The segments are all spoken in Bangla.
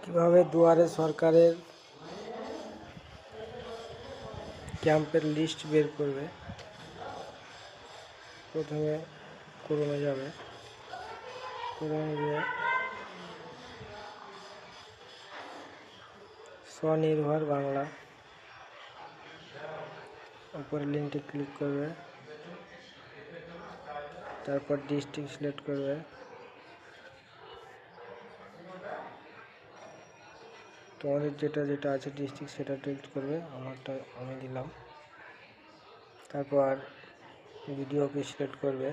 কিভাবে দুয়ারে সরকারের ক্যাম্পের লিস্ট বের করবে। প্রথমে ক্রোমে যাবে, ক্রোমে গিয়ে স্বনির্ভর বাংলা উপরে লিঙ্কটি ক্লিক করবে, তারপর ডিস্ট্রিক্ট সিলেক্ট করবে, তোমাদের যেটা যেটা আছে ডিস্ট্রিক্ট সেটা সিলেক্ট করবে, আমারটা আমি দিলাম। তারপর ভিডিও অফিস সিলেক্ট করবে,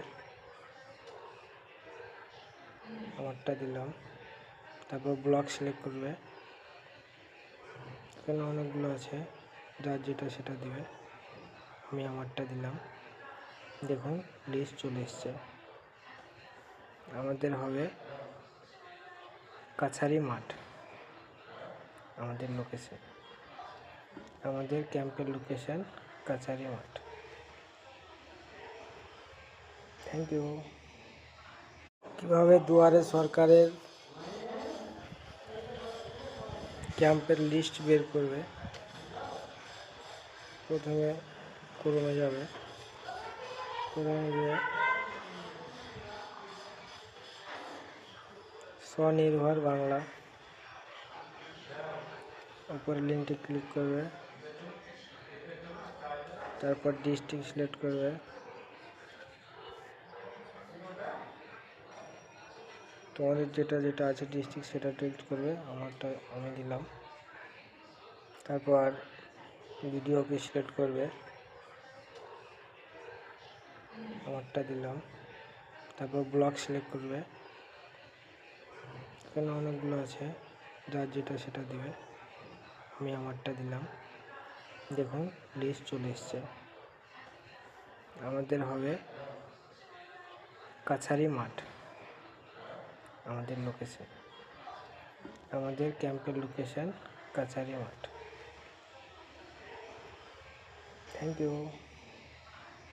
আমারটা দিলাম। তারপর ব্লক সিলেক্ট করবে, এখানে অনেকগুলো আছে, যার যেটা সেটা দিবে, আমি আমারটা দিলাম। দেখুন লিস্ট চলে এসছে। আমাদের হবে কাছারি মাঠ, আমাদের লোকেশন, আমাদের ক্যাম্পের লোকেশন কাছারি মাঠ। Thank you. কিভাবে দুয়ারে সরকারের ক্যাম্পের লিস্ট বের করবে। প্রথমে ক্রোমে যাবে, ক্রোমে গিয়ে স্বনির্ভর বাংলা উপরে লিঙ্কটি ক্লিক করবে, তারপর ডিস্ট্রিক্ট সিলেক্ট করবে, তোমাদের যেটা যেটা আছে ডিস্ট্রিক্ট সেটা সিলেক্ট করবে, আমারটা আমি দিলাম। তারপর ভিডিও অফিস সিলেক্ট করবে, আমারটা দিলাম। তারপর ব্লক সিলেক্ট করবে, এখানে অনেকগুলো আছে, যার যেটা সেটা দিবে, আমি আমারটা দিলাম। দেখুন লিস্ট চলে এসছে। আমাদের হবে কাছারি মাঠ, আমাদের লোকেশন, আমাদের ক্যাম্পের লোকেশন কাছারি মাঠ। Thank you.